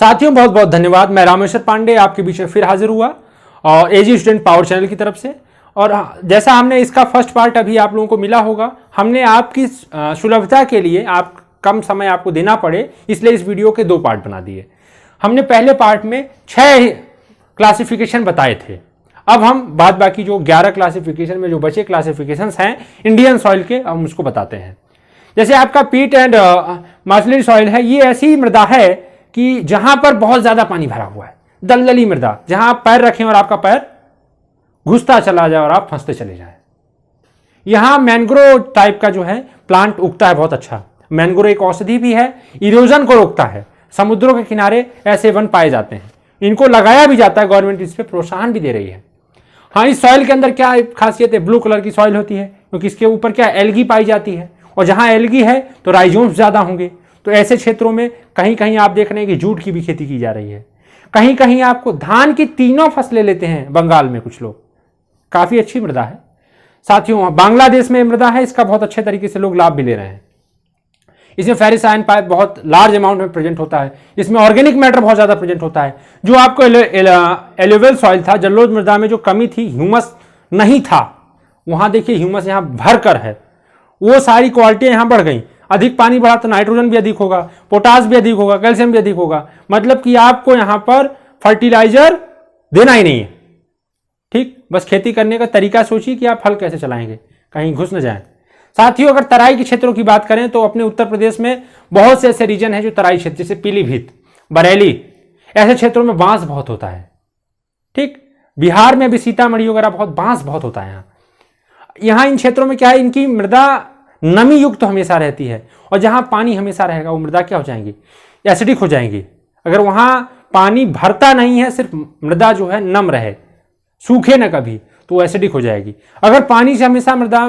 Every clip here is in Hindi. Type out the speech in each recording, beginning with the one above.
साथियों बहुत बहुत धन्यवाद। मैं रामेश्वर पांडे आपके बीच में फिर हाजिर हुआ और एजी स्टूडेंट पावर चैनल की तरफ से। और जैसा हमने इसका फर्स्ट पार्ट अभी आप लोगों को मिला होगा, हमने आपकी सुलभता के लिए आप कम समय आपको देना पड़े इसलिए इस वीडियो के 2 पार्ट बना दिए। हमने पहले पार्ट में 6 क्लासिफिकेशन बताए थे। अब हम बाद बाकी जो 11 क्लासिफिकेशन में जो बचे क्लासिफिकेशंस हैं इंडियन सॉइल के, हम उसको बताते हैं। जैसे आपका पीट एंड मार्शलरी सॉइल है, ये ऐसी मृदा है कि जहां पर बहुत ज्यादा पानी भरा हुआ है, दलदली मृदा, जहां आप पैर रखें और आपका पैर घुसता चला जाए और आप फंसते चले जाए। यहां मैंग्रोव टाइप का जो है प्लांट उगता है बहुत अच्छा। मैंग्रोव एक औषधि भी है, इरोजन को रोकता है। समुद्रों के किनारे ऐसे वन पाए जाते हैं, इनको लगाया भी जाता है, गवर्नमेंट इस पे प्रोत्साहन भी दे रही है। हाँ, इस सॉइल के अंदर क्या खासियत है, ब्लू कलर की सॉइल होती है क्योंकि इसके ऊपर क्या एल्गी पाई जाती है, और जहां एल्गी है तो राइजोम्स ज्यादा होंगे। तो ऐसे क्षेत्रों में कहीं कहीं आप देख रहे हैं कि जूट की भी खेती की जा रही है। कहीं कहीं आपको धान की 3 फसलें लेते हैं बंगाल में कुछ लोग। काफी अच्छी मृदा है साथियों। बांग्लादेश में मृदा है, इसका बहुत अच्छे तरीके से लोग लाभ भी ले रहे हैं। इसमें फेरिस आयन पाइप बहुत लार्ज अमाउंट में प्रेजेंट होता है। इसमें ऑर्गेनिक मैटर बहुत ज्यादा प्रेजेंट होता है। जो आपको एलोवेल सॉइल था, जलोढ़ मृदा में जो कमी थी, ह्यूमस नहीं था, वहां देखिए ह्यूमस यहां भर कर है। वो सारी क्वालिटियां यहां बढ़ गई। अधिक पानी बढ़ा तो नाइट्रोजन भी अधिक होगा, पोटास भी अधिक होगा, कैल्शियम भी अधिक होगा। मतलब कि आपको यहां पर फर्टिलाइजर देना ही नहीं है। ठीक, बस खेती करने का तरीका सोचिए कि आप हल कैसे चलाएंगे, कहीं घुस न जाए। साथियों, अगर तराई के क्षेत्रों की बात करें तो अपने उत्तर प्रदेश में बहुत से ऐसे रीजन हैं जो तराई क्षेत्र, जैसे पीलीभीत, बरेली, ऐसे क्षेत्रों में बांस बहुत होता है। ठीक, बिहार में भी सीतामढ़ी वगैरह बहुत बांस बहुत होता है। यहाँ इन क्षेत्रों में क्या है, इनकी मृदा नमी युक्त तो हमेशा रहती है, और जहां पानी हमेशा रहेगा वो मृदा क्या हो जाएंगी, एसिडिक हो जाएंगी। अगर वहां पानी भरता नहीं है, सिर्फ मृदा जो है नम रहे, सूखे न कभी, तो एसिडिक हो जाएगी। अगर पानी से हमेशा मृदा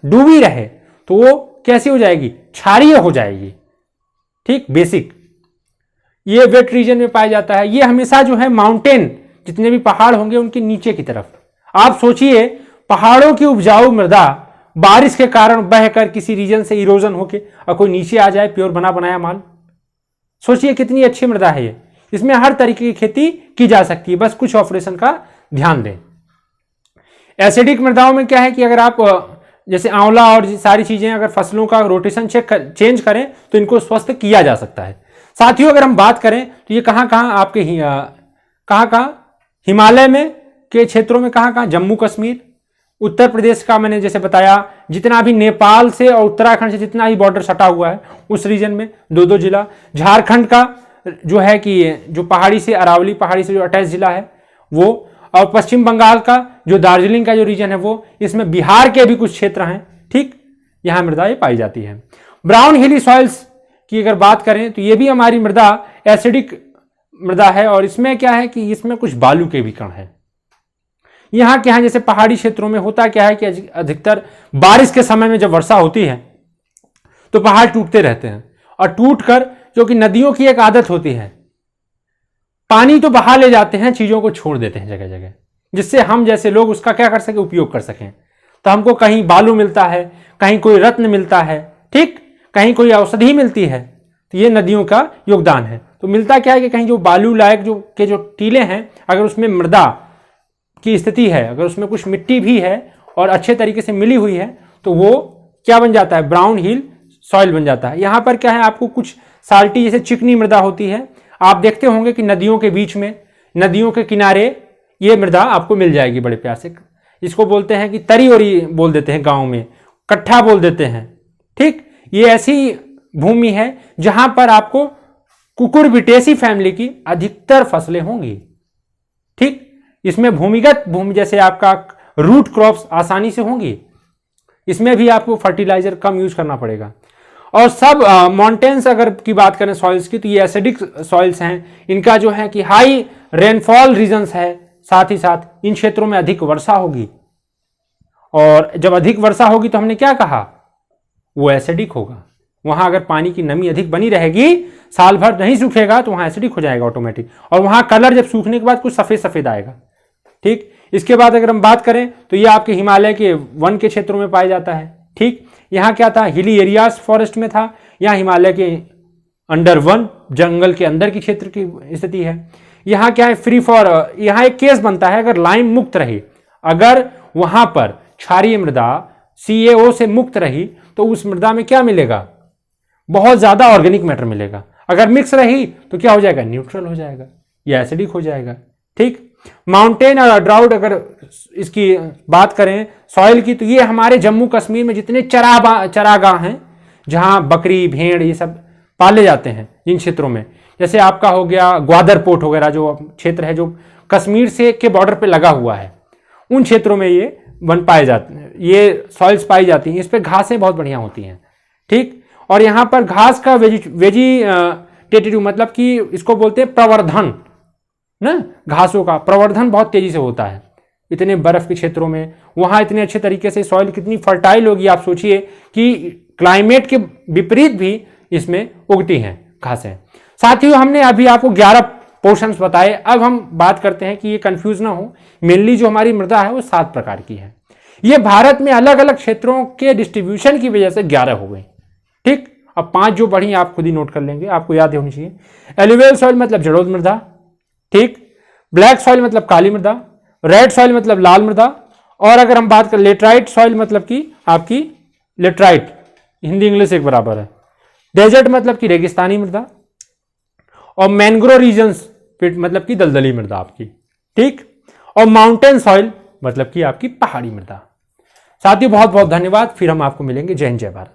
डूबी रहे तो वो कैसी हो जाएगी, क्षारीय हो जाएगी। ठीक, बेसिक ये वेट रीजन में पाया जाता है। ये हमेशा जो है माउंटेन, जितने भी पहाड़ होंगे उनके नीचे की तरफ। आप सोचिए, पहाड़ों की उपजाऊ मृदा बारिश के कारण बहकर किसी रीजन से इरोजन होके और कोई नीचे आ जाए, प्योर बना बनाया माल। सोचिए कितनी अच्छी मृदा है ये। इसमें हर तरीके की खेती की जा सकती है, बस कुछ ऑपरेशन का ध्यान दें। एसिडिक मृदाओं में क्या है कि अगर आप जैसे आंवला और सारी चीजें, अगर फसलों का रोटेशन चेंज करें तो इनको स्वस्थ किया जा सकता है। साथियों, अगर हम बात करें तो ये कहाँ आपके हिमालय में के क्षेत्रों में कहाँ, जम्मू कश्मीर, उत्तर प्रदेश का मैंने जैसे बताया, जितना भी नेपाल से और उत्तराखंड से जितना ही बॉर्डर सटा हुआ है उस रीजन में 2-2 जिला। झारखंड का जो है कि जो पहाड़ी से, अरावली पहाड़ी से जो अटैच जिला है वो, और पश्चिम बंगाल का जो दार्जिलिंग का जो रीजन है वो, इसमें बिहार के भी कुछ क्षेत्र हैं। ठीक, यहां मृदा ये पाई जाती है। ब्राउन हिली सॉइल्स की अगर बात करें तो ये भी हमारी मृदा एसिडिक मृदा है, और इसमें क्या है कि इसमें कुछ बालू के भी कण है। यहां क्या है, जैसे पहाड़ी क्षेत्रों में होता क्या है कि अधिकतर बारिश के समय में जब वर्षा होती है तो पहाड़ टूटते रहते हैं, और टूट कर, क्योंकि नदियों की एक आदत होती है, पानी तो बहा ले जाते हैं, चीजों को छोड़ देते हैं जगह जगह, जिससे हम जैसे लोग उसका क्या कर सके, उपयोग कर सकें। तो हमको कहीं बालू मिलता है, कहीं कोई रत्न मिलता है, ठीक, कहीं कोई औषधि मिलती है। तो ये नदियों का योगदान है। तो मिलता क्या है कि कहीं जो बालू लायक जो टीले हैं, अगर उसमें मृदा की स्थिति है, अगर उसमें कुछ मिट्टी भी है और अच्छे तरीके से मिली हुई है, तो वो क्या बन जाता है, ब्राउन हिल सॉइल बन जाता है। यहां पर क्या है, आपको कुछ साल्टी जैसे चिकनी मृदा होती है। आप देखते होंगे कि नदियों के बीच में, नदियों के किनारे ये मृदा आपको मिल जाएगी बड़े प्यार से। इसको बोलते हैं कि तरी ओरी बोल देते हैं, गांव में कट्ठा बोल देते हैं। ठीक, ये ऐसी भूमि है जहां पर आपको कुकुरबिटेसी फैमिली की अधिकतर फसलें होंगी। ठीक, इसमें भूमिगत भूमि जैसे आपका रूट क्रॉप्स आसानी से होंगी। इसमें भी आपको फर्टिलाइजर कम यूज करना पड़ेगा। और सब माउंटेन्स अगर की बात करें सॉइल्स की, तो ये एसिडिक सॉइल्स हैं। इनका जो है कि हाई रेनफॉल रीजन्स है, साथ ही साथ इन क्षेत्रों में अधिक वर्षा होगी, और जब अधिक वर्षा होगी तो हमने क्या कहा, वो एसिडिक होगा। वहां अगर पानी की नमी अधिक बनी रहेगी, साल भर नहीं सूखेगा, तो वहां एसिडिक हो जाएगा ऑटोमेटिक, और वहां कलर जब सूखने के बाद कुछ सफेद सफेद आएगा। ठीक, इसके बाद अगर हम बात करें तो ये आपके हिमालय के वन के क्षेत्रों में पाया जाता है। ठीक, यहाँ क्या था, हिली एरियाज फॉरेस्ट में था, यहाँ हिमालय के अंडर वन, जंगल के अंदर की क्षेत्र की स्थिति है। यहाँ क्या है, फ्री फॉर, यहाँ एक केस बनता है अगर लाइम मुक्त रही, अगर वहां पर क्षारीय मृदा CaO से मुक्त रही तो उस मृदा में क्या मिलेगा, बहुत ज्यादा ऑर्गेनिक मैटर मिलेगा। अगर मिक्स रही तो क्या हो जाएगा, न्यूट्रल हो जाएगा या एसिडिक हो जाएगा। ठीक, माउंटेन और ड्राउट अगर इसकी बात करें सॉइल की, तो ये हमारे जम्मू कश्मीर में जितने चरागाह हैं जहां बकरी भेड़ ये सब पाले जाते हैं, जिन क्षेत्रों में, जैसे आपका हो गया ग्वादर पोर्ट वगैरह जो क्षेत्र है जो कश्मीर से के बॉर्डर पे लगा हुआ है, उन क्षेत्रों में ये वन पाए जाते हैं, ये सॉइल्स पाई जाती हैं। इस पर घासें बहुत बढ़िया होती हैं। ठीक, और यहाँ पर घास का वेजिटेटिव मतलब कि इसको बोलते हैं प्रवर्धन ना, घासों का प्रवर्धन बहुत तेजी से होता है इतने बर्फ के क्षेत्रों में। वहां इतने अच्छे तरीके से सॉइल कितनी फर्टाइल होगी, आप सोचिए कि क्लाइमेट के विपरीत भी इसमें उगती हैं घासें। साथियों, हमने अभी आपको 11 पोर्शंस बताए। अब हम बात करते हैं कि ये कंफ्यूज ना हो, मेनली जो हमारी मृदा है वो 7 प्रकार की है। ये भारत में अलग अलग क्षेत्रों के डिस्ट्रीब्यूशन की वजह से 11 हो गई। ठीक, अब 5 जो बढ़ी आप खुद ही नोट कर लेंगे, आपको याद होनी चाहिए। एलुवियल सॉइल मतलब जलोढ़ मृदा। ठीक, ब्लैक सॉइल मतलब काली मृदा, रेड सॉइल मतलब लाल मृदा, और अगर हम बात करें लेटराइट सॉइल मतलब कि आपकी लेटराइट, हिंदी इंग्लिश एक बराबर है। डेजर्ट मतलब कि रेगिस्तानी मृदा, और मैंग्रोव रीजन्स मतलब कि दलदली मृदा आपकी। ठीक, और माउंटेन सॉइल मतलब कि आपकी पहाड़ी मृदा। साथियों, बहुत बहुत धन्यवाद। फिर हम आपको मिलेंगे। जय हिंद, जय भारत।